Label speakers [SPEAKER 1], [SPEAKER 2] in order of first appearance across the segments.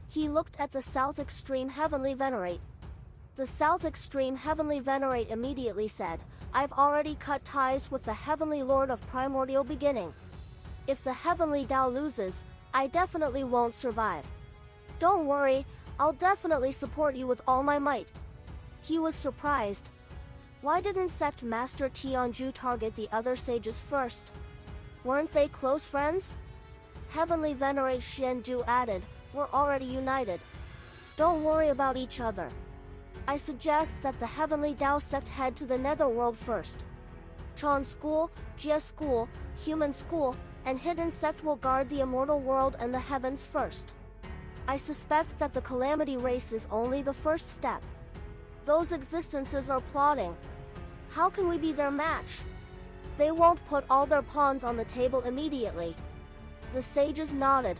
[SPEAKER 1] He looked at the South Extreme Heavenly Venerate. The South Extreme Heavenly Venerate immediately said, I've already cut ties with the Heavenly Lord of Primordial Beginning. If the Heavenly Tao loses, I definitely won't survive. Don't worry, I'll definitely support you with all my might. He was surprised. Why didn't Sect Master Tianju target the other sages first? Weren't they close friends? Heavenly Venerate Xiandu added, we're already united. Don't worry about each other. I suggest that the Heavenly Tao sect head to the Netherworld first. Chan School, Jia School, Human School, and Hidden Sect will guard the immortal world and the heavens first. I suspect that the Calamity race is only the first step. Those existences are plotting. How can we be their match? They won't put all their pawns on the table immediately. The sages nodded.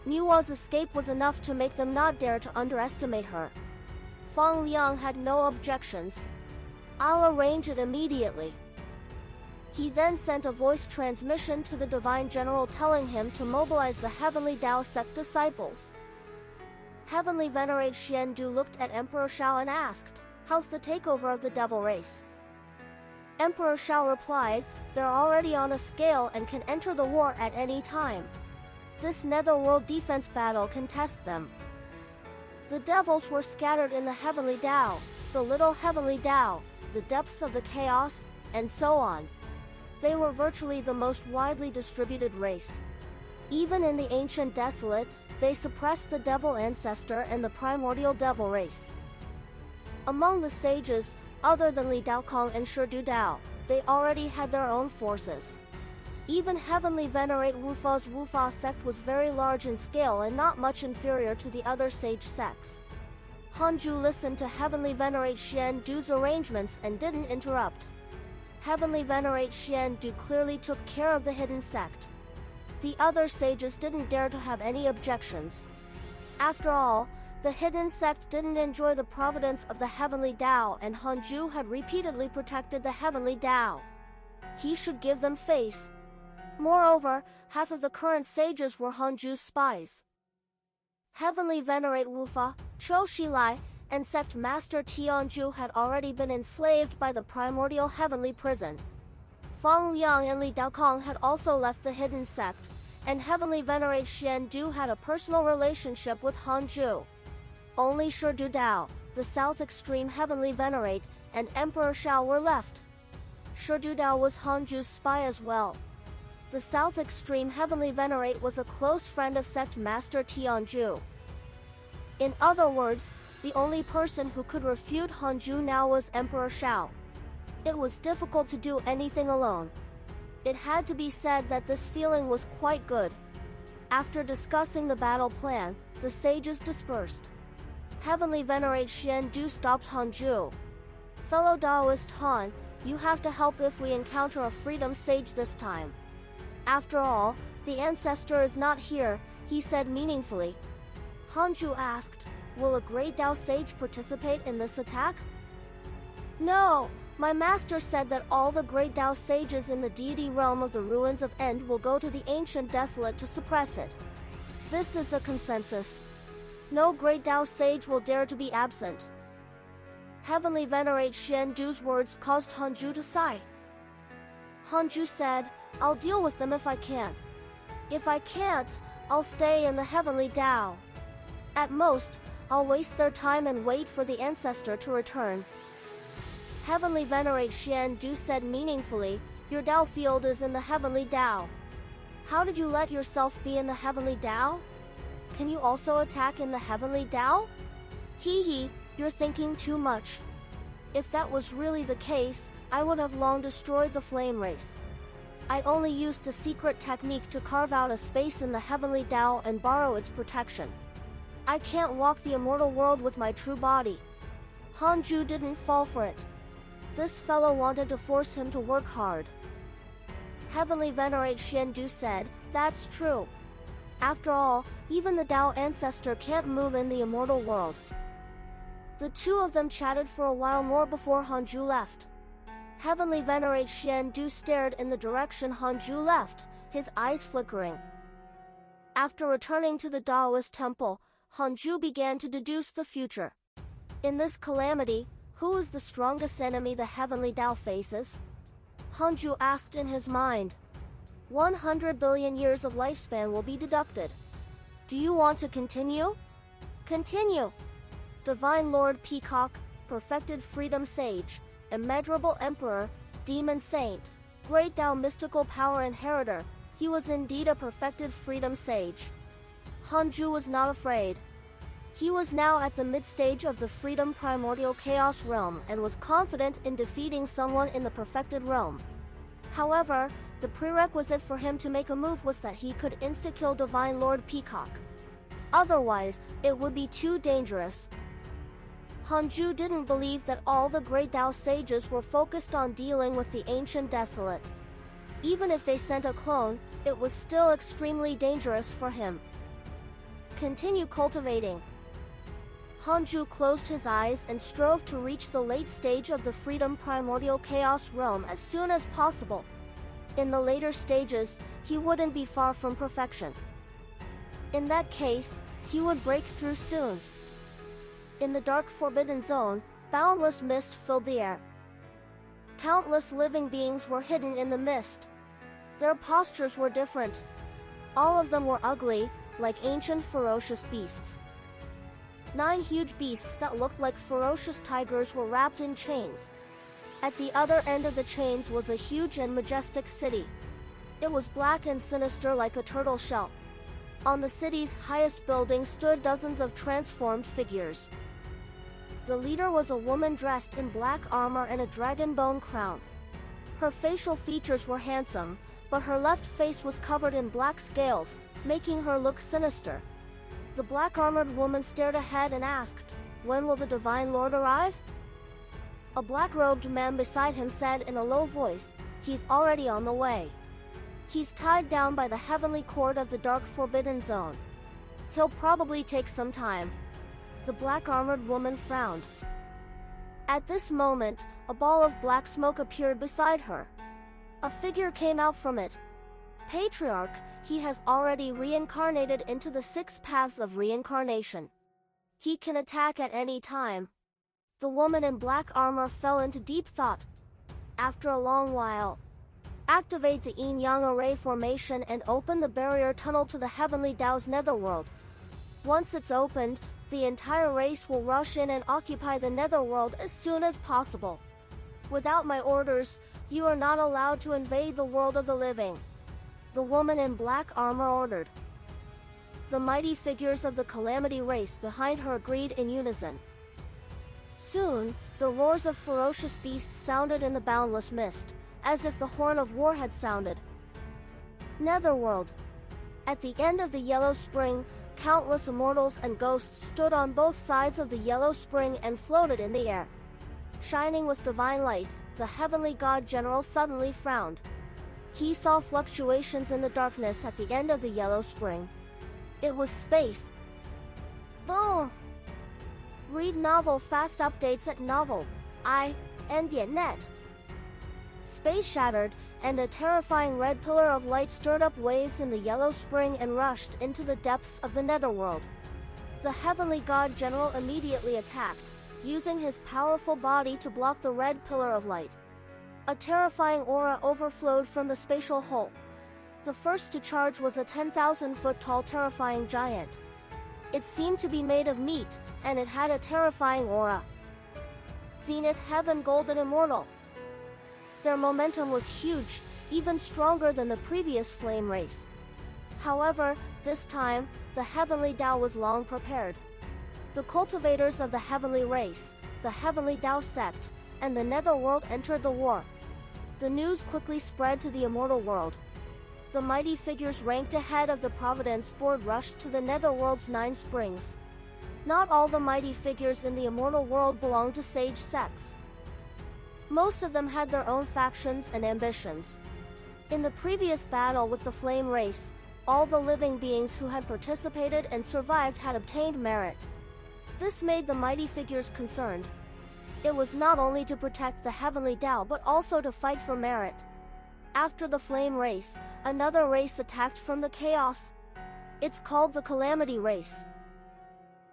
[SPEAKER 1] Niwa's escape was enough to make them not dare to underestimate her. Fang Liang had no objections. I'll arrange it immediately. He then sent a voice transmission to the Divine General telling him to mobilize the Heavenly Tao sect disciples. Heavenly Venerate Xiandu looked at Emperor Shao and asked, how's the takeover of the Devil race? Emperor Shao replied, they're already on a scale and can enter the war at any time. This Netherworld defense battle can test them. The devils were scattered in the Heavenly Tao, the Little Heavenly Tao, the depths of the chaos, and so on. They were virtually the most widely distributed race. Even in the ancient Desolate, they suppressed the Devil Ancestor and the Primordial Devil race. Among the sages, other than Li Daokong and Shi Dudao, they already had their own forces. Even Heavenly Venerate Wufa's Wufa sect was very large in scale and not much inferior to the other sage sects. Hanju listened to Heavenly Venerate Xiandu's arrangements and didn't interrupt. Heavenly Venerate Xiandu clearly took care of the hidden sect. The other sages didn't dare to have any objections. After all, the hidden sect didn't enjoy the providence of the Heavenly Tao, and Hanju had repeatedly protected the Heavenly Tao. He should give them face. Moreover, half of the current sages were Hanju's spies. Heavenly Venerate Wufa, Chou Shilai, and Sect Master Tianju had already been enslaved by the primordial heavenly prison. Fang Liang and Li Daokong had also left the hidden sect, and Heavenly Venerate Xiandu had a personal relationship with Hanju. Only Shi Dudao, the South Extreme Heavenly Venerate, and Emperor Shao were left. Shi Dudao was Hanju's spy as well. The South Extreme Heavenly Venerate was a close friend of Sect Master Tianju. In other words, the only person who could refute Hanju now was Emperor Shao. It was difficult to do anything alone. It had to be said that this feeling was quite good. After discussing the battle plan, the sages dispersed. Heavenly Venerate Xiandu stopped Hanju. Fellow Taoist Han, you have to help if we encounter a freedom sage this time. After all, the ancestor is not here, he said meaningfully. Hanju asked, will a Great Tao sage participate in this attack? No, my master said that all the Great Tao sages in the deity realm of the ruins of End will go to the ancient desolate to suppress it. This is a consensus. No Great Tao sage will dare to be absent. Heavenly Venerate Xiandu's words caused Hanju to sigh. Hanju said, I'll deal with them if I can. If I can't, I'll stay in the Heavenly Tao. At most, I'll waste their time and wait for the ancestor to return. Heavenly Venerate Xiandu said meaningfully, your Tao field is in the Heavenly Tao. How did you let yourself be in the Heavenly Tao? Can you also attack in the Heavenly Tao? Hee hee, you're thinking too much. If that was really the case, I would have long destroyed the flame race. I only used a secret technique to carve out a space in the Heavenly Tao and borrow its protection. I can't walk the immortal world with my true body. Hanju didn't fall for it. This fellow wanted to force him to work hard. Heavenly Venerate Xiandu said, that's true. After all, even the Tao ancestor can't move in the immortal world. The two of them chatted for a while more before Hanju left. Heavenly Venerate Xiandu stared in the direction Hanju left, his eyes flickering. After returning to the Taoist temple, Hanju began to deduce the future. In this calamity, who is the strongest enemy the heavenly Tao faces? Hanju asked in his mind. 100 billion years of lifespan will be deducted. Do you want to continue? Continue. Divine Lord Peacock, perfected freedom sage, immeasurable emperor, demon saint, great Tao mystical power inheritor, he was indeed a perfected freedom sage. Hanju was not afraid. He was now at the mid-stage of the freedom primordial chaos realm and was confident in defeating someone in the perfected realm. However, the prerequisite for him to make a move was that he could insta-kill Divine Lord Peacock. Otherwise, it would be too dangerous. Hanju didn't believe that all the great Tao sages were focused on dealing with the ancient desolate. Even if they sent a clone, it was still extremely dangerous for him. Continue cultivating. Hanju closed his eyes and strove to reach the late stage of the freedom primordial chaos realm as soon as possible. In the later stages, he wouldn't be far from perfection. In that case, he would break through soon. In the dark forbidden zone, boundless mist filled the air. Countless living beings were hidden in the mist. Their postures were different. All of them were ugly, like ancient ferocious beasts. 9 huge beasts that looked like ferocious tigers were wrapped in chains. At the other end of the chains was a huge and majestic city. It was black and sinister like a turtle shell. On the city's highest building stood dozens of transformed figures. The leader was a woman dressed in black armor and a dragon bone crown. Her facial features were handsome, but her left face was covered in black scales, making her look sinister. The black-armored woman stared ahead and asked, "When will the Divine Lord arrive?" A black-robed man beside him said in a low voice, "He's already on the way. He's tied down by the heavenly cord of the dark forbidden zone. He'll probably take some time." The black-armored woman frowned. At this moment, a ball of black smoke appeared beside her. A figure came out from it. Patriarch, he has already reincarnated into the 6 paths of reincarnation. He can attack at any time. The woman in black armor fell into deep thought. After a long while, activate the yin-yang array formation and open the barrier tunnel to the heavenly Tao's netherworld. Once it's opened, the entire race will rush in and occupy the netherworld as soon as possible. Without my orders, you are not allowed to invade the world of the living. The woman in black armor ordered. The mighty figures of the calamity race behind her agreed in unison. Soon, the roars of ferocious beasts sounded in the boundless mist, as if the horn of war had sounded. Netherworld. At the end of the yellow spring, countless immortals and ghosts stood on both sides of the yellow spring and floated in the air. Shining with divine light, the heavenly god general suddenly frowned. He saw fluctuations in the darkness at the end of the yellow spring. It was space. Boom! Read novel fast updates at novel.i.net. Space shattered, and a terrifying red pillar of light stirred up waves in the yellow spring and rushed into the depths of the netherworld. The heavenly god general immediately attacked, using his powerful body to block the red pillar of light. A terrifying aura overflowed from the spatial hole. The first to charge was a 10,000-foot-tall terrifying giant. It seemed to be made of meat, and it had a terrifying aura. Zenith Heaven Golden Immortal. Their momentum was huge, even stronger than the previous flame race. However, this time, the heavenly Tao was long prepared. The cultivators of the heavenly race, the heavenly Tao sect, and the netherworld entered the war. The news quickly spread to the immortal world. The mighty figures ranked ahead of the Providence board rushed to the netherworld's 9 springs. Not all the mighty figures in the immortal world belonged to sage sects. Most of them had their own factions and ambitions. In the previous battle with the flame race, all the living beings who had participated and survived had obtained merit. This made the mighty figures concerned. It was not only to protect the heavenly Tao but also to fight for merit. After the flame race, another race attacked from the chaos. It's called the Calamity Race.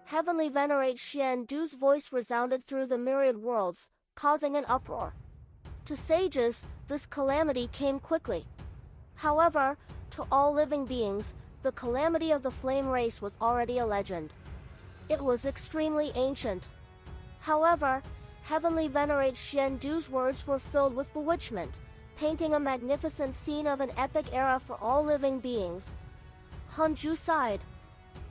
[SPEAKER 1] Heavenly Venerate Xian Du's voice resounded through the myriad worlds, causing an uproar. To sages, this calamity came quickly. However, to all living beings, the calamity of the flame race was already a legend. It was extremely ancient. However, Heavenly Venerate Xian Du's words were filled with bewitchment, painting a magnificent scene of an epic era for all living beings. Hanju sighed.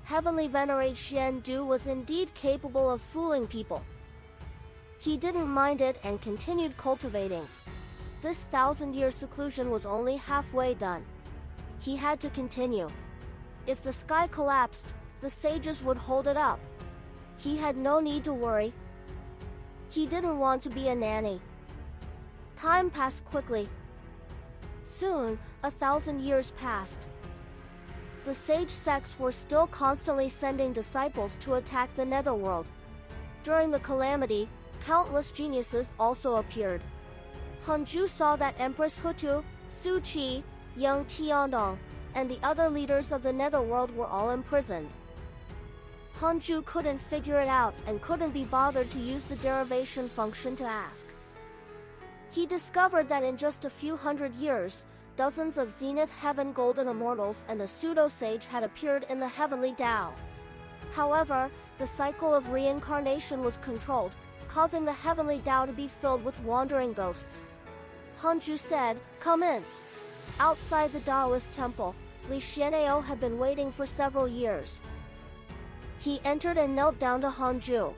[SPEAKER 1] Heavenly Venerate Xian Du was indeed capable of fooling people. He didn't mind it and continued cultivating. This 1,000-year seclusion was only halfway done. He had to continue. If the sky collapsed, the sages would hold it up. He had no need to worry. He didn't want to be a nanny. Time passed quickly. Soon, 1,000 years passed. The sage sects were still constantly sending disciples to attack the netherworld. During the calamity, countless geniuses also appeared. Hanju saw that Empress Hutu, Su Qi, Young Tiandong, and the other leaders of the netherworld were all imprisoned. Hanju couldn't figure it out and couldn't be bothered to use the derivation function to ask. He discovered that in just a few hundred years, dozens of Zenith Heaven Golden Immortals and a pseudo-sage had appeared in the Heavenly Tao. However, the cycle of reincarnation was controlled, causing the Heavenly Tao to be filled with wandering ghosts. Hanju said, "Come in." Outside the Taoist temple, Li Xianao had been waiting for several years. He entered and knelt down to Hanju.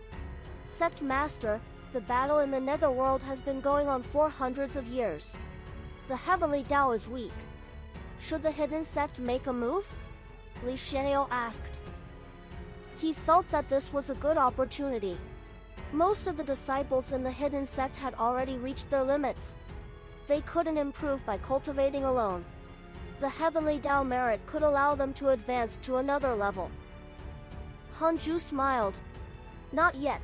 [SPEAKER 1] "Sect Master, the battle in the netherworld has been going on for hundreds of years. The Heavenly Tao is weak. Should the hidden sect make a move?" Li Xianao asked. He felt that this was a good opportunity. Most of the disciples in the hidden sect had already reached their limits. They couldn't improve by cultivating alone. The Heavenly Tao merit could allow them to advance to another level. Hanju smiled. Not yet.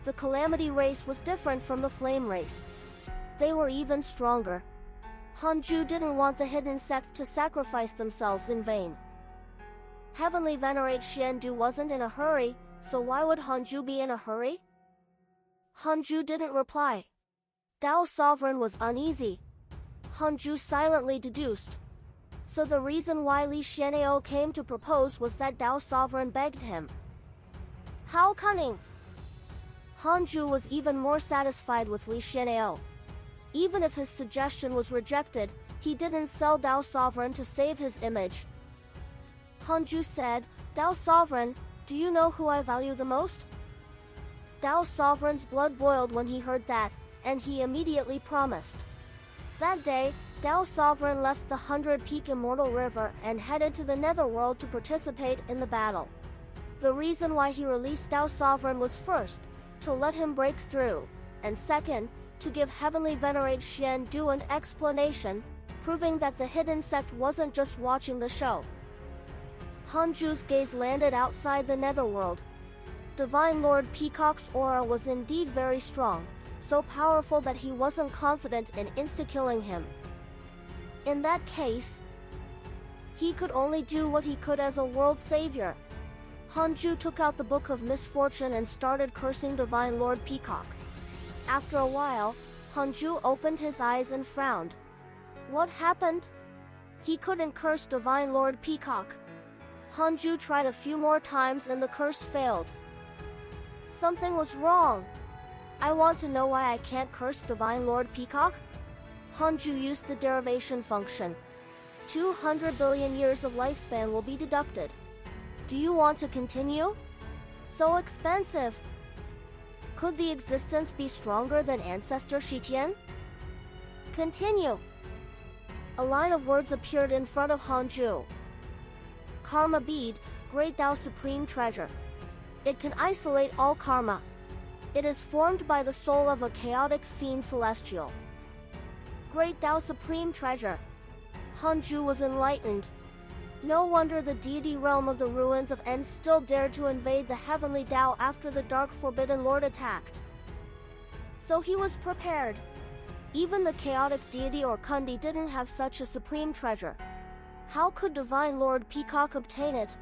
[SPEAKER 1] The Calamity race was different from the Flame race. They were even stronger. Hanju didn't want the hidden sect to sacrifice themselves in vain. Heavenly Venerate Xiandu wasn't in a hurry, so why would Hanju be in a hurry? Hanju didn't reply. Tao Sovereign was uneasy. Hanju silently deduced. So the reason why Li Xianao came to propose was that Tao Sovereign begged him. How cunning! Hanju was even more satisfied with Li Xianao. Even if his suggestion was rejected, he didn't sell Tao Sovereign to save his image. Hanju said, "Tao Sovereign, do you know who I value the most?" Tao Sovereign's blood boiled when he heard that, and he immediately promised. That day, Tao Sovereign left the 100-peak Immortal River and headed to the Netherworld to participate in the battle. The reason why he released Tao Sovereign was first, to let him break through, and second, to give Heavenly Venerate Xiandu an explanation, proving that the hidden sect wasn't just watching the show. Hanju's gaze landed outside the Netherworld. Divine Lord Peacock's aura was indeed very strong, so powerful that he wasn't confident in insta-killing him. In that case, he could only do what he could as a world savior. Hanju took out the Book of Misfortune and started cursing Divine Lord Peacock. After a while, Hanju opened his eyes and frowned. What happened? He couldn't curse Divine Lord Peacock. Hanju tried a few more times and the curse failed. Something was wrong. I want to know why I can't curse Divine Lord Peacock? Hanju used the derivation function. 200 billion years of lifespan will be deducted. Do you want to continue? So expensive. Could the existence be stronger than Ancestor Shitian? Continue. A line of words appeared in front of Hanju. Karma Bead, Great Tao Supreme Treasure. It can isolate all karma. It is formed by the soul of a chaotic fiend celestial. Great Tao Supreme Treasure. Hanju was enlightened. No wonder the deity realm of the ruins of En still dared to invade the heavenly Tao after the Dark Forbidden Lord attacked. So he was prepared. Even the chaotic deity or Kundi didn't have such a supreme treasure. How could Divine Lord Peacock obtain it?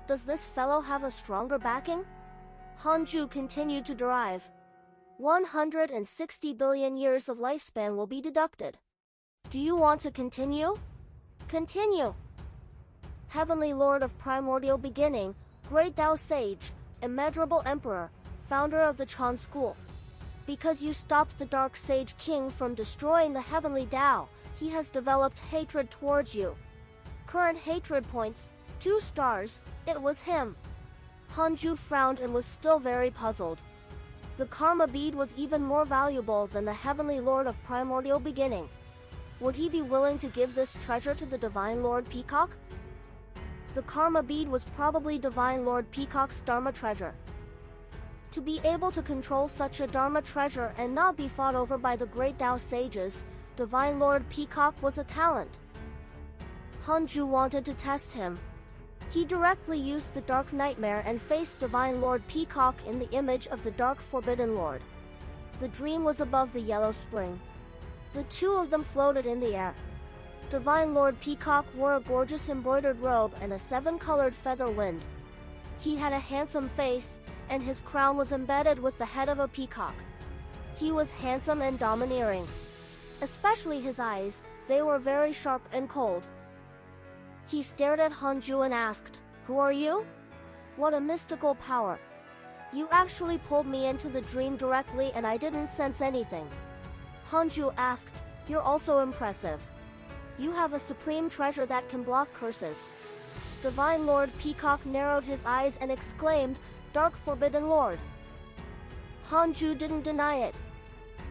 [SPEAKER 1] Does this fellow have a stronger backing? Hanju continued to derive. 160 billion years of lifespan will be deducted. Do you want to continue? Continue. Heavenly Lord of Primordial Beginning, Great Tao Sage, Immeasurable Emperor, founder of the Chan School. Because you stopped the Dark Sage King from destroying the Heavenly Tao, he has developed hatred towards you. Current hatred points, 2 stars, it was him. Hanju frowned and was still very puzzled. The Karma Bead was even more valuable than the Heavenly Lord of Primordial Beginning. Would he be willing to give this treasure to the Divine Lord Peacock? The Karma Bead was probably Divine Lord Peacock's Dharma treasure. To be able to control such a Dharma treasure and not be fought over by the great Tao sages, Divine Lord Peacock was a talent. Hanju wanted to test him. He directly used the Dark Nightmare and faced Divine Lord Peacock in the image of the Dark Forbidden Lord. The dream was above the yellow spring. The two of them floated in the air. Divine Lord Peacock wore a gorgeous embroidered robe and a 7-colored feather wind. He had a handsome face, and his crown was embedded with the head of a peacock. He was handsome and domineering. Especially his eyes, they were very sharp and cold. He stared at Hanju and asked, "Who are you? What a mystical power. You actually pulled me into the dream directly and I didn't sense anything." Hanju asked, "You're also impressive. You have a supreme treasure that can block curses." Divine Lord Peacock narrowed his eyes and exclaimed, "Dark Forbidden Lord." Hanju didn't deny it.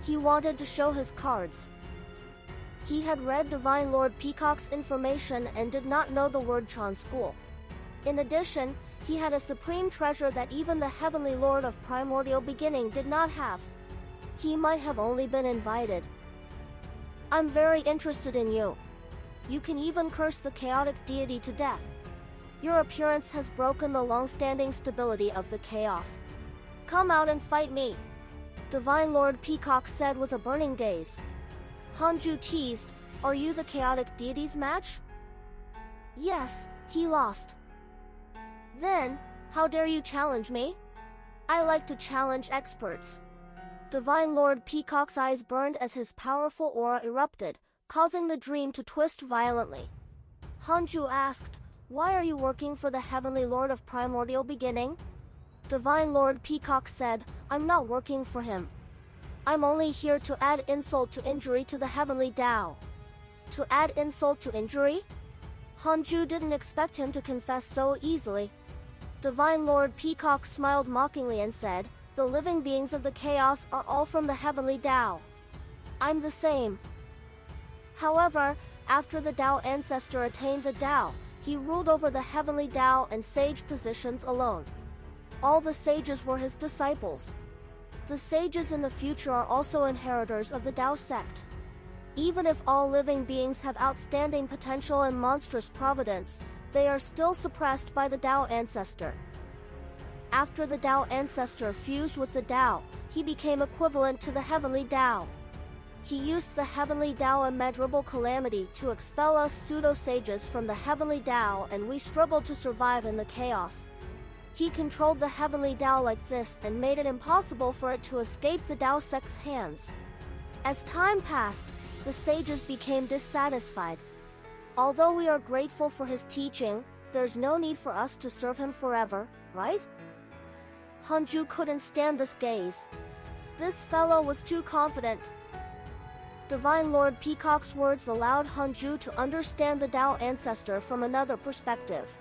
[SPEAKER 1] He wanted to show his cards. He had read Divine Lord Peacock's information and did not know the word Chan School. In addition, he had a supreme treasure that even the Heavenly Lord of Primordial Beginning did not have. He might have only been invited. "I'm very interested in you. You can even curse the chaotic deity to death. Your appearance has broken the long-standing stability of the chaos. Come out and fight me," Divine Lord Peacock said with a burning gaze. Hanju teased, "Are you the chaotic deity's match?" "Yes," he lost. "Then, how dare you challenge me? I like to challenge experts." Divine Lord Peacock's eyes burned as his powerful aura erupted, causing the dream to twist violently. Hanju asked, "Why are you working for the Heavenly Lord of Primordial Beginning?" Divine Lord Peacock said, "I'm not working for him. I'm only here to add insult to injury to the Heavenly Tao." To add insult to injury? Hanju didn't expect him to confess so easily. Divine Lord Peacock smiled mockingly and said, "The living beings of the chaos are all from the Heavenly Tao. I'm the same." However, after the Tao ancestor attained the Tao, he ruled over the Heavenly Tao and sage positions alone. All the sages were his disciples. The sages in the future are also inheritors of the Tao sect. Even if all living beings have outstanding potential and monstrous providence, they are still suppressed by the Tao ancestor. After the Tao ancestor fused with the Tao, he became equivalent to the Heavenly Tao. He used the Heavenly Tao immeasurable calamity to expel us pseudo-sages from the Heavenly Tao, and we struggled to survive in the chaos. He controlled the Heavenly Tao like this and made it impossible for it to escape the Tao sect's hands. As time passed, the sages became dissatisfied. Although we are grateful for his teaching, there's no need for us to serve him forever, right? Hanju couldn't stand this gaze. This fellow was too confident. Divine Lord Peacock's words allowed Hanju to understand the Tao ancestor from another perspective.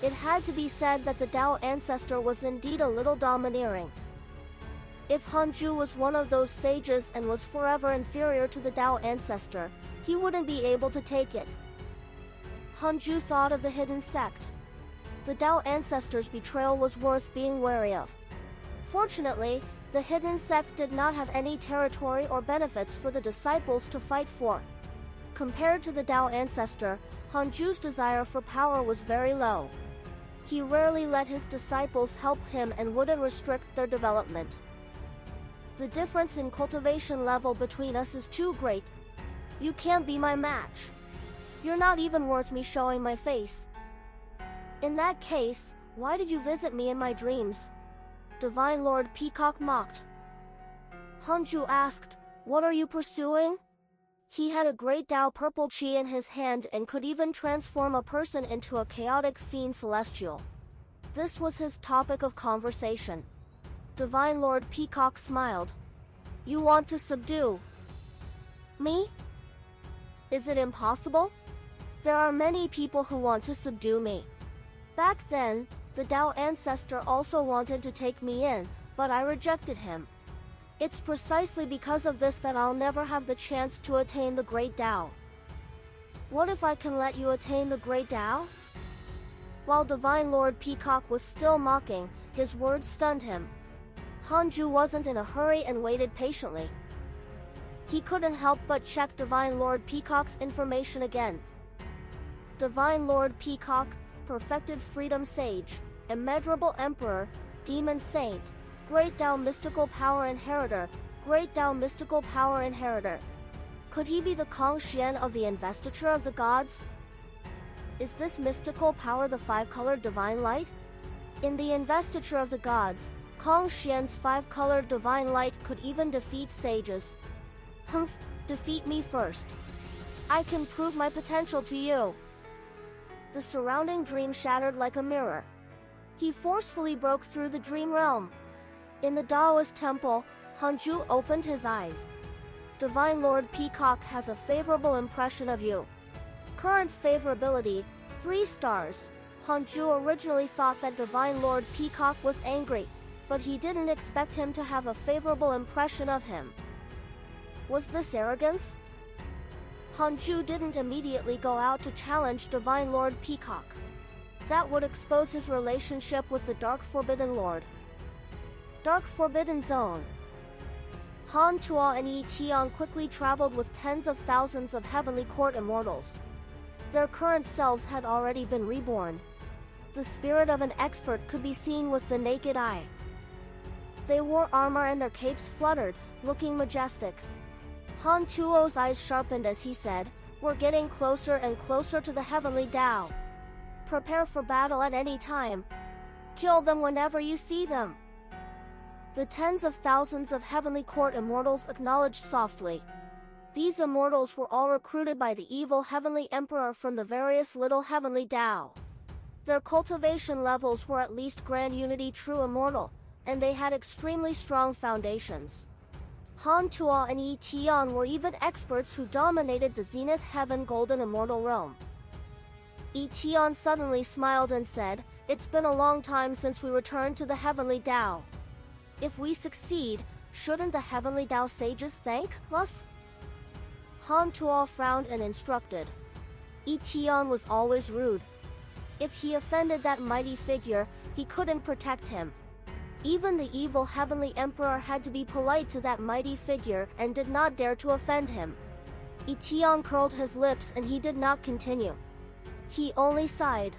[SPEAKER 1] It had to be said that the Tao ancestor was indeed a little domineering. If Hanju was one of those sages and was forever inferior to the Tao ancestor, he wouldn't be able to take it. Hanju thought of the hidden sect. The Tao ancestor's betrayal was worth being wary of. Fortunately, the hidden sect did not have any territory or benefits for the disciples to fight for. Compared to the Tao ancestor, Hanju's desire for power was very low. He rarely let his disciples help him and wouldn't restrict their development. "The difference in cultivation level between us is too great. You can't be my match. You're not even worth me showing my face. In that case, why did you visit me in my dreams? Divine Lord Peacock mocked. Hanju asked, what are you pursuing? He had a great Tao purple chi in his hand and could even transform a person into a chaotic fiend celestial. This was his topic of conversation. Divine Lord Peacock smiled. You want to subdue me? Is it impossible? There are many people who want to subdue me. Back then, the Tao ancestor also wanted to take me in, but I rejected him. It's precisely because of this that I'll never have the chance to attain the Great Tao. What if I can let you attain the Great Tao? While Divine Lord Peacock was still mocking, his words stunned him. Hanju wasn't in a hurry and waited patiently. He couldn't help but check Divine Lord Peacock's information again. Divine Lord Peacock, perfected freedom sage, immeasurable emperor, demon saint, Great Tao mystical power inheritor, Great Tao mystical power inheritor. Could he be the Kong Xian of the investiture of the gods? Is this mystical power the five-colored divine light? In the investiture of the gods, Kong Xian's five-colored divine light could even defeat sages. Humph, defeat me first. I can prove my potential to you. The surrounding dream shattered like a mirror. He forcefully broke through the dream realm. In the Taoist temple, Hanju opened his eyes. Divine Lord Peacock has a favorable impression of you. Current favorability, 3 stars. Hanju originally thought that Divine Lord Peacock was angry, but he didn't expect him to have a favorable impression of him. Was this arrogance? Hanju didn't immediately go out to challenge Divine Lord Peacock. That would expose his relationship with the Dark Forbidden Lord. Dark Forbidden Zone. Han Tuo and Yi Tian quickly traveled with tens of thousands of Heavenly Court immortals. Their current selves had already been reborn. The spirit of an expert could be seen with the naked eye. They wore armor and their capes fluttered, looking majestic. Han Tuo's eyes sharpened as he said, we're getting closer and closer to the Heavenly Tao. Prepare for battle at any time. Kill them whenever you see them. The tens of thousands of Heavenly Court immortals acknowledged softly. These immortals were all recruited by the evil Heavenly Emperor from the various little Heavenly Tao. Their cultivation levels were at least Grand Unity True Immortal, and they had extremely strong foundations. Han Tuo and Yi Tian were even experts who dominated the Zenith Heaven Golden Immortal Realm. Yi Tian suddenly smiled and said, it's been a long time since we returned to the Heavenly Tao. If we succeed, shouldn't the Heavenly Tao sages thank us? Han Tuo frowned and instructed. Yi Tian was always rude. If he offended that mighty figure, he couldn't protect him. Even the evil Heavenly Emperor had to be polite to that mighty figure and did not dare to offend him. Yi Tian curled his lips and he did not continue. He only sighed.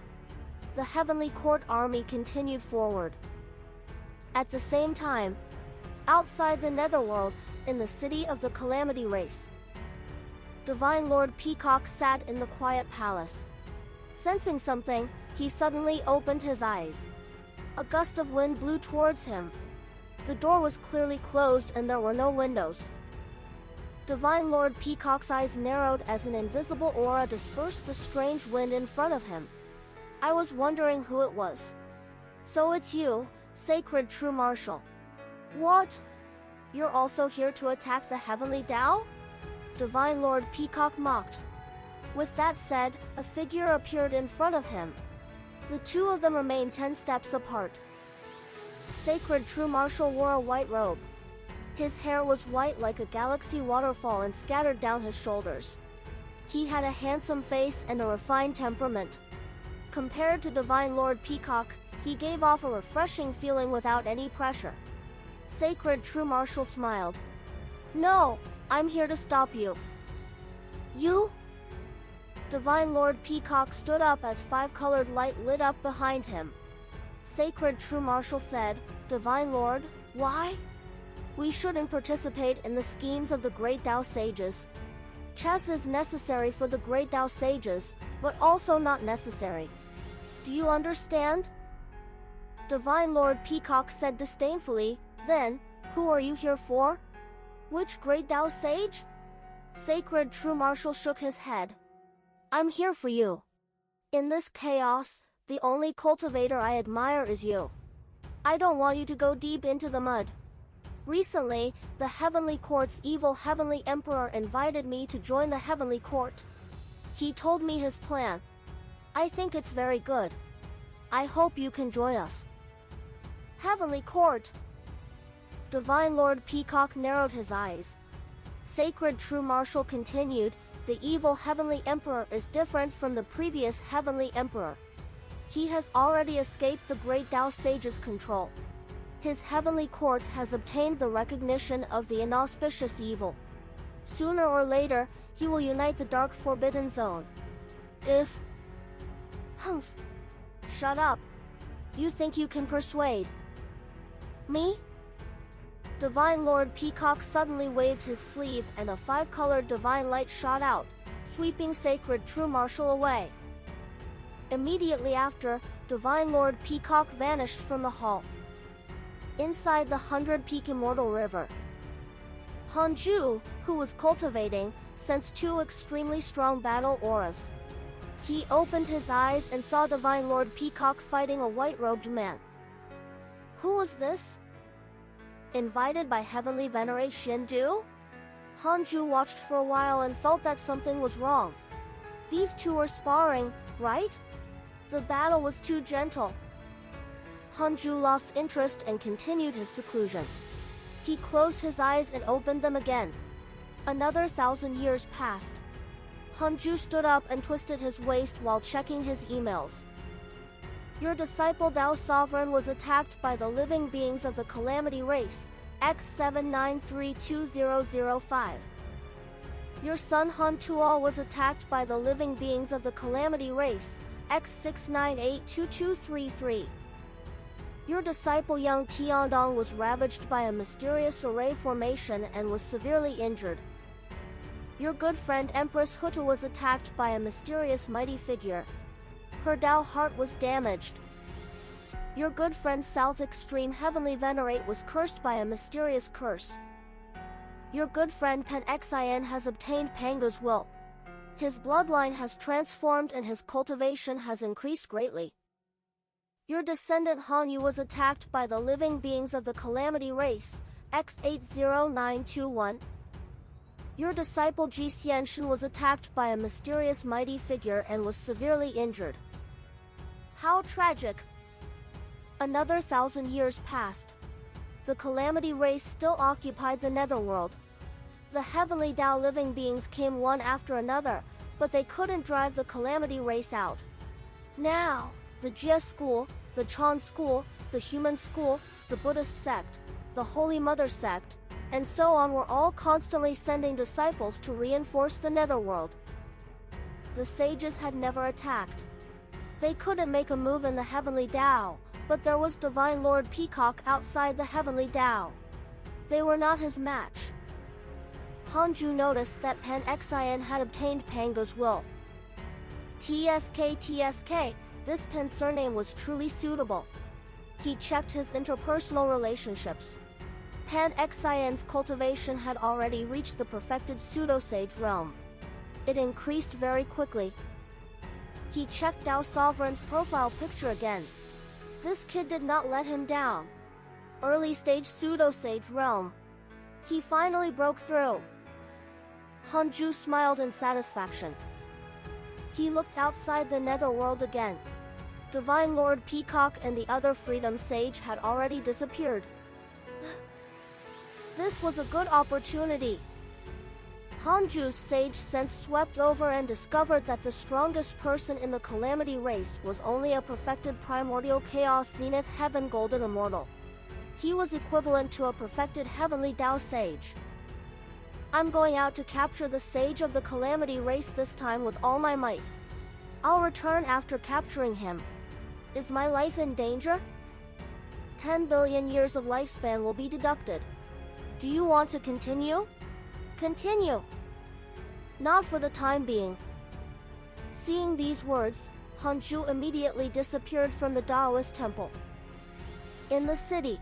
[SPEAKER 1] The Heavenly Court army continued forward. At the same time, outside the Netherworld, in the city of the Calamity Race, Divine Lord Peacock sat in the quiet palace. Sensing something, he suddenly opened his eyes. A gust of wind blew towards him. The door was clearly closed and there were no windows. Divine Lord Peacock's eyes narrowed as an invisible aura dispersed the strange wind in front of him. I was wondering who it was. So it's you, Sacred True Marshal. What? You're also here to attack the Heavenly Tao? Divine Lord Peacock mocked. With that said, a figure appeared in front of him. The two of them remained 10 steps apart. Sacred True Marshal wore a white robe. His hair was white like a galaxy waterfall and scattered down his shoulders. He had a handsome face and a refined temperament. Compared to Divine Lord Peacock, he gave off a refreshing feeling without any pressure. Sacred True Marshal smiled. No, I'm here to stop you. You? Divine Lord Peacock stood up as 5-colored light lit up behind him. Sacred True Marshal said, Divine Lord, why? We shouldn't participate in the schemes of the great Tao sages. Chess is necessary for the great Tao sages, but also not necessary. Do you understand? Divine Lord Peacock said disdainfully. Then, who are you here for? Which great Tao sage? Sacred True Marshal shook his head. I'm here for you. In this chaos, the only cultivator I admire is you. I don't want you to go deep into the mud. Recently, the Heavenly Court's evil Heavenly Emperor invited me to join the Heavenly Court. He told me his plan. I think it's very good. I hope you can join us. Heavenly Court. Divine Lord Peacock narrowed his eyes. Sacred True Marshal continued, the evil Heavenly Emperor is different from the previous Heavenly Emperor. He has already escaped the great Tao sage's control. His heavenly court has obtained the recognition of the inauspicious evil. Sooner or later, he will unite the dark forbidden zone. If... Humph. Shut up. You think you can persuade me? Divine Lord Peacock suddenly waved his sleeve and a 5-colored divine light shot out, sweeping Sacred True Marshal away. Immediately after, Divine Lord Peacock vanished from the hall. Inside the 100-peak Immortal River, Hanju, who was cultivating, sensed 2 extremely strong battle auras. He opened his eyes and saw Divine Lord Peacock fighting a white-robed man. Who was this? Invited by Heavenly Venerate Shindu? Hanju watched for a while and felt that something was wrong. These two were sparring, right? The battle was too gentle. Hanju lost interest and continued his seclusion. He closed his eyes and opened them again. Another 1,000 years passed. Hanju stood up and twisted his waist while checking his emails. Your disciple Tao Sovereign was attacked by the living beings of the Calamity Race, X79320005. Your son Han Tuol was attacked by the living beings of the Calamity Race, X6982233. Your disciple Yang Tiandong was ravaged by a mysterious array formation and was severely injured. Your good friend Empress Hutu was attacked by a mysterious mighty figure. Her Tao heart was damaged. Your good friend South Extreme Heavenly Venerate was cursed by a mysterious curse. Your good friend Pen Xin has obtained Panga's will. His bloodline has transformed and his cultivation has increased greatly. Your descendant Han Yu was attacked by the living beings of the Calamity Race, X80921. Your disciple Ji Xianshan was attacked by a mysterious mighty figure and was severely injured. How tragic! Another 1,000 years passed. The Calamity Race still occupied the Netherworld. The Heavenly Tao living beings came one after another, but they couldn't drive the Calamity Race out. Now, the Jia School, the Chan School, the Human School, the Buddhist sect, the Holy Mother sect, and so on were all constantly sending disciples to reinforce the Netherworld. The sages had never attacked. They couldn't make a move in the Heavenly Tao, but there was Divine Lord Peacock outside the Heavenly Tao. They were not his match. Hanju noticed that Pen Xin had obtained Panga's will. TSK, this Pen's surname was truly suitable. He checked his interpersonal relationships. Pen Xin's cultivation had already reached the perfected pseudo-sage realm. It increased very quickly. He checked Tao Sovereign's profile picture again. This kid did not let him down. Early stage pseudo-sage realm. He finally broke through. Hanju smiled in satisfaction. He looked outside the Netherworld again. Divine Lord Peacock and the other Freedom Sage had already disappeared. This was a good opportunity. Hanju's sage sense swept over and discovered that the strongest person in the Calamity Race was only a perfected primordial chaos zenith heaven golden immortal. He was equivalent to a perfected heavenly Tao sage. I'm going out to capture the sage of the Calamity Race this time with all my might. I'll return after capturing him. Is my life in danger? 10 billion years of lifespan will be deducted. Do you want to continue? Continue. Not for the time being. Seeing these words, Hanju immediately disappeared from the Taoist temple. In the city,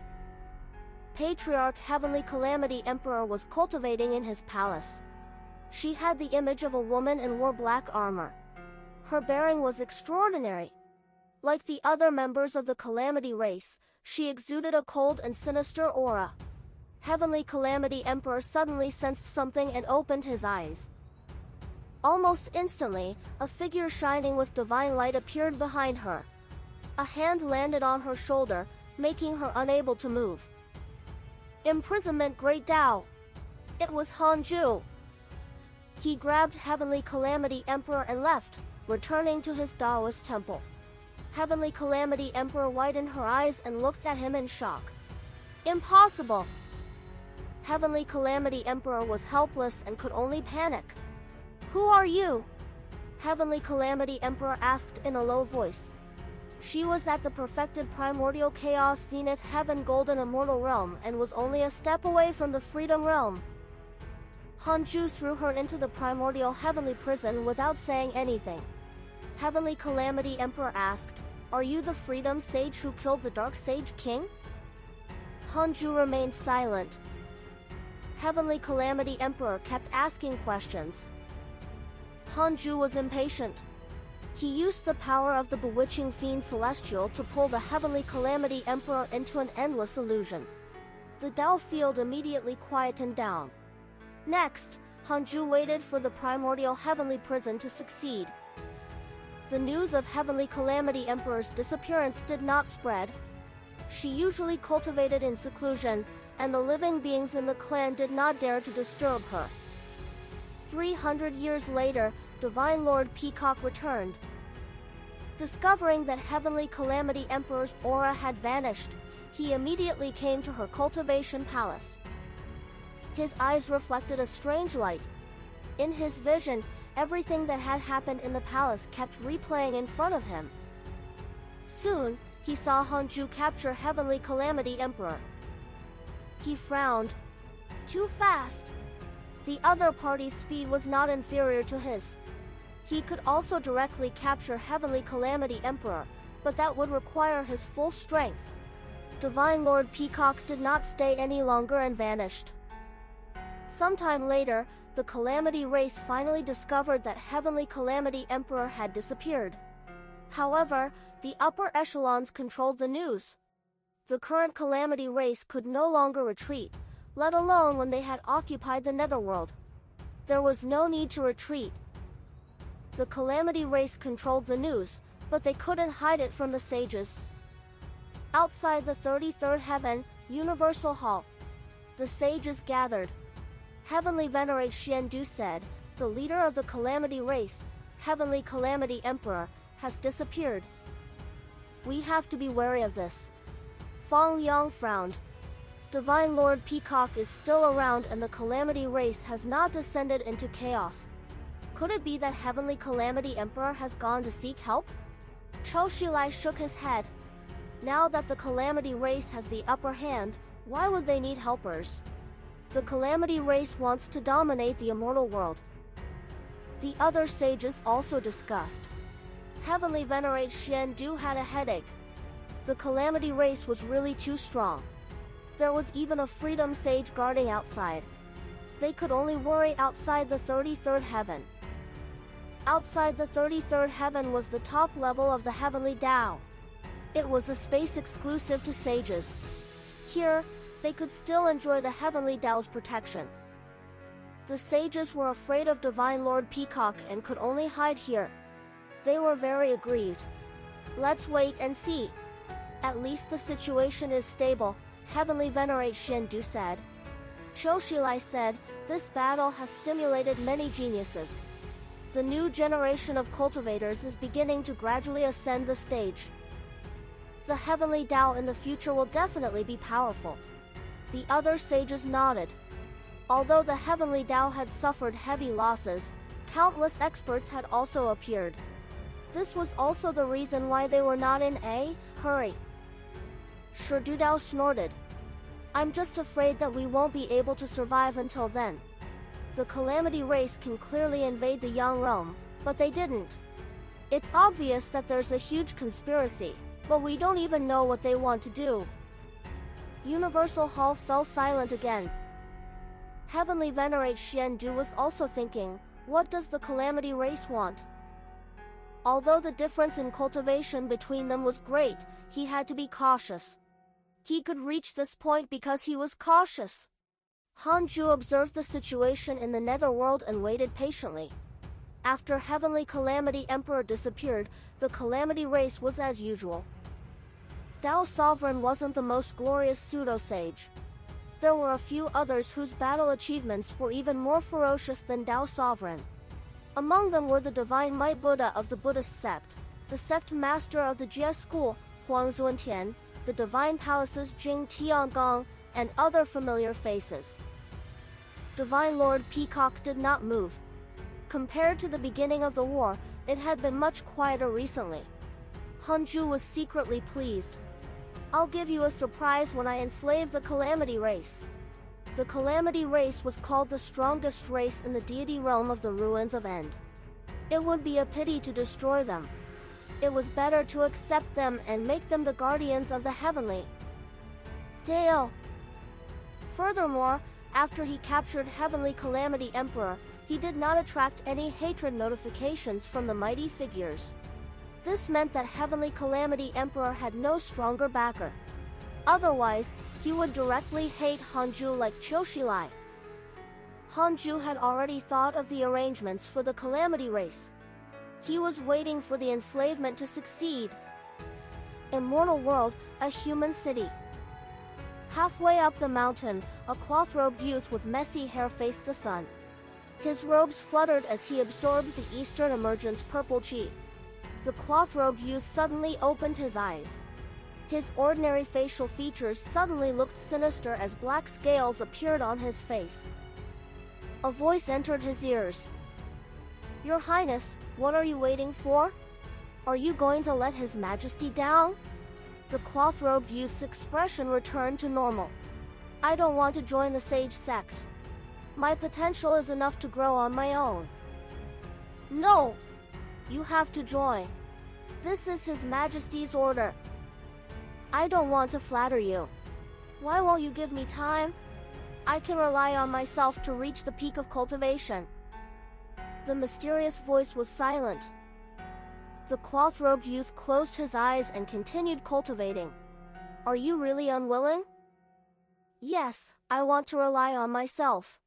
[SPEAKER 1] Patriarch Heavenly Calamity Emperor was cultivating in his palace. She had the image of a woman and wore black armor. Her bearing was extraordinary. Like the other members of the Calamity race, she exuded a cold and sinister aura. Heavenly Calamity Emperor suddenly sensed something and opened his eyes. Almost instantly, a figure shining with divine light appeared behind her. A hand landed on her shoulder, making her unable to move. Imprisonment Great Tao. It was Hanju. He grabbed Heavenly Calamity Emperor and left, returning to his Taoist temple. Heavenly Calamity Emperor widened her eyes and looked at him in shock. Impossible! Heavenly Calamity Emperor was helpless and could only panic. Who are you? Heavenly Calamity Emperor asked in a low voice. She was at the perfected primordial chaos zenith heaven golden immortal realm and was only a step away from the freedom realm. Hanju threw her into the primordial heavenly prison without saying anything. Heavenly Calamity Emperor asked, "Are you the freedom sage who killed the dark sage king?" Hanju remained silent. Heavenly Calamity Emperor kept asking questions. Hanju was impatient. He used the power of the bewitching fiend Celestial to pull the Heavenly Calamity Emperor into an endless illusion. The Tao field immediately quietened down. Next, Hanju waited for the primordial heavenly prison to succeed. The news of Heavenly Calamity Emperor's disappearance did not spread. She usually cultivated in seclusion, and the living beings in the clan did not dare to disturb her. 300 years later, Divine Lord Peacock returned. Discovering that Heavenly Calamity Emperor's aura had vanished, he immediately came to her cultivation palace. His eyes reflected a strange light. In his vision, everything that had happened in the palace kept replaying in front of him. Soon, he saw Hanju capture Heavenly Calamity Emperor. He frowned. Too fast. The other party's speed was not inferior to his. He could also directly capture Heavenly Calamity Emperor, but that would require his full strength. Divine Lord Peacock did not stay any longer and vanished. Sometime later, the Calamity race finally discovered that Heavenly Calamity Emperor had disappeared. However, the upper echelons controlled the news. The current Calamity race could no longer retreat, let alone when they had occupied the Netherworld. There was no need to retreat. The Calamity race controlled the news, but they couldn't hide it from the sages. Outside the 33rd heaven, Universal Hall, the sages gathered. Heavenly Venerate Xiandu said, "The leader of the Calamity race, Heavenly Calamity Emperor, has disappeared. We have to be wary of this." Fang Yang frowned. Divine Lord Peacock is still around and the Calamity race has not descended into chaos. Could it be that Heavenly Calamity Emperor has gone to seek help? Choshilai shook his head. Now that the Calamity race has the upper hand, why would they need helpers? The Calamity race wants to dominate the immortal world. The other sages also discussed. Heavenly Venerate Xiandu had a headache. The Calamity race was really too strong. There was even a freedom sage guarding outside. They could only worry outside the 33rd heaven. Outside the 33rd heaven was the top level of the Heavenly Tao. It was a space exclusive to sages. Here, they could still enjoy the Heavenly Tao's protection. The sages were afraid of Divine Lord Peacock and could only hide here. They were very aggrieved. Let's wait and see. At least the situation is stable, Heavenly Venerate Xiandu said. Choshilai said, "This battle has stimulated many geniuses. The new generation of cultivators is beginning to gradually ascend the stage. The Heavenly Tao in the future will definitely be powerful." The other sages nodded. Although the Heavenly Tao had suffered heavy losses, countless experts had also appeared. This was also the reason why they were not in a hurry. Sherdudao snorted. "I'm just afraid that we won't be able to survive until then." The Calamity race can clearly invade the Yang realm, but they didn't. It's obvious that there's a huge conspiracy, but we don't even know what they want to do. Universal Hall fell silent again. Heavenly Venerate Xiandu was also thinking, what does the Calamity race want? Although the difference in cultivation between them was great, he had to be cautious. He could reach this point because he was cautious. Hanju observed the situation in the netherworld and waited patiently. After Heavenly Calamity Emperor disappeared, the Calamity race was as usual. Dao Sovereign wasn't the most glorious pseudo-sage. There were a few others whose battle achievements were even more ferocious than Dao Sovereign. Among them were the Divine Might Buddha of the Buddhist sect, the sect master of the Jie school, Huang Zuntian, the Divine Palaces Jing Tiangong, and other familiar faces. Divine Lord Peacock did not move. Compared to the beginning of the war, it had been much quieter recently. Hanju was secretly pleased. I'll give you a surprise when I enslave the Calamity race. The Calamity race was called the strongest race in the deity realm of the ruins of End. It would be a pity to destroy them. It was better to accept them and make them the guardians of the heavenly Dao. Furthermore, after he captured Heavenly Calamity Emperor, he did not attract any hatred notifications from the mighty figures. This meant that Heavenly Calamity Emperor had no stronger backer. Otherwise, he would directly hate Hanju like Choshilai. Hanju had already thought of the arrangements for the Calamity race. He was waiting for the enslavement to succeed. Immortal World, a human city. Halfway up the mountain, a cloth-robed youth with messy hair faced the sun. His robes fluttered as he absorbed the Eastern Emergence purple chi. The cloth-robed youth suddenly opened his eyes. His ordinary facial features suddenly looked sinister as black scales appeared on his face. A voice entered his ears. Your Highness, what are you waiting for? Are you going to let His Majesty down? The cloth-robed youth's expression returned to normal. I don't want to join the sage sect. My potential is enough to grow on my own. No! You have to join. This is His Majesty's order. I don't want to flatter you. Why won't you give me time? I can rely on myself to reach the peak of cultivation. The mysterious voice was silent. The cloth-robed youth closed his eyes and continued cultivating. Are you really unwilling? Yes, I want to rely on myself.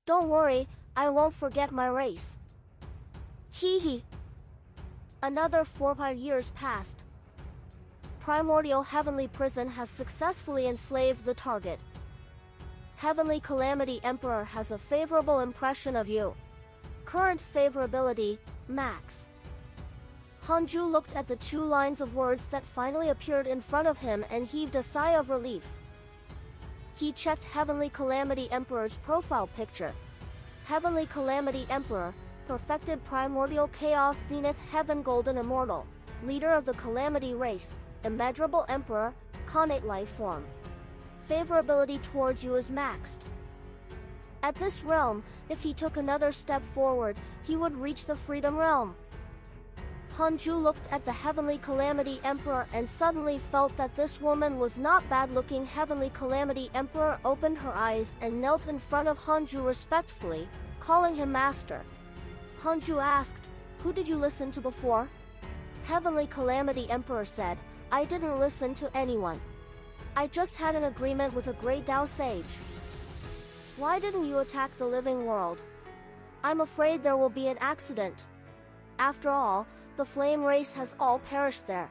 [SPEAKER 1] Don't worry, I won't forget my race. Hee hee. Another 400 years passed. Primordial Heavenly Prison has successfully enslaved the target. Heavenly Calamity Emperor has a favorable impression of you. Current favorability, max. Hanju looked at the 2 lines of words that finally appeared in front of him and heaved a sigh of relief. He checked Heavenly Calamity Emperor's profile picture. Heavenly Calamity Emperor, perfected primordial chaos zenith heaven golden immortal, leader of the Calamity race, immeasurable emperor, connate life form. Favorability towards you is maxed. At this realm, if he took another step forward, he would reach the Freedom Realm. Hanju looked at the Heavenly Calamity Emperor and suddenly felt that this woman was not bad-looking. Heavenly Calamity Emperor opened her eyes and knelt in front of Hanju respectfully, calling him master. Hanju asked, who did you listen to before? Heavenly Calamity Emperor said, I didn't listen to anyone. I just had an agreement with a great Dao sage. Why didn't you attack the living world? I'm afraid there will be an accident. After all, the flame race has all perished there.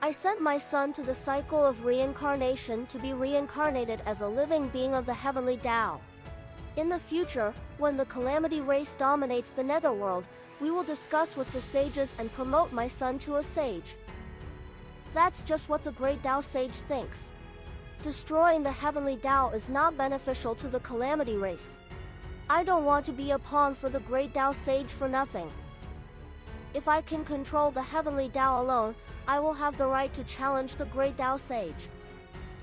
[SPEAKER 1] I sent my son to the cycle of reincarnation to be reincarnated as a living being of the heavenly Tao. In the future, when the Calamity race dominates the netherworld, we will discuss with the sages and promote my son to a sage. That's just what the great Tao sage thinks. Destroying the heavenly Tao is not beneficial to the Calamity race. I don't want to be a pawn for the great Tao sage for nothing. If I can control the heavenly Tao alone, I will have the right to challenge the great Tao sage.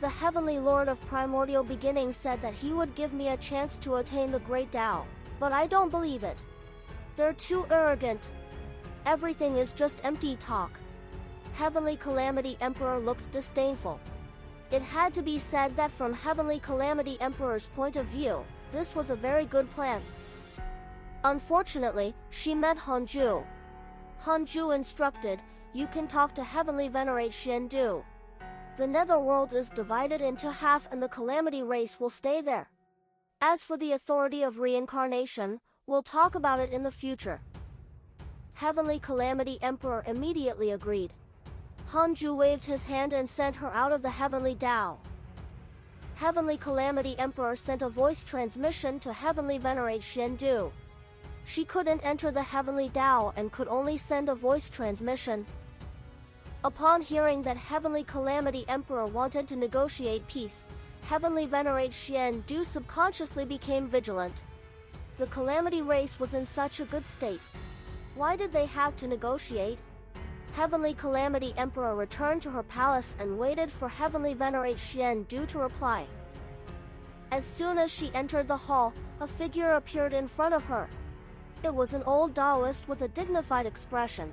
[SPEAKER 1] The heavenly lord of primordial beginning said that he would give me a chance to attain the great Tao. But I don't believe it. They're too arrogant. Everything is just empty talk. Heavenly Calamity Emperor looked disdainful. It had to be said that from Heavenly Calamity Emperor's point of view, this was a very good plan. Unfortunately, she met Hanju. Hanju instructed, "You can talk to Heavenly Venerate Shendu. The netherworld is divided into half and the Calamity race will stay there. As for the authority of reincarnation, we'll talk about it in the future." Heavenly Calamity Emperor immediately agreed. Hanju waved his hand and sent her out of the Heavenly Tao. Heavenly Calamity Emperor sent a voice transmission to Heavenly Venerate Shendu. She couldn't enter the Heavenly Tao and could only send a voice transmission. Upon hearing that Heavenly Calamity Emperor wanted to negotiate peace, Heavenly Venerate Shendu subconsciously became vigilant. The Calamity race was in such a good state. Why did they have to negotiate? Heavenly Calamity Emperor returned to her palace and waited for Heavenly Venerate Shendu to reply. As soon as she entered the hall, a figure appeared in front of her. It was an old Taoist with a dignified expression.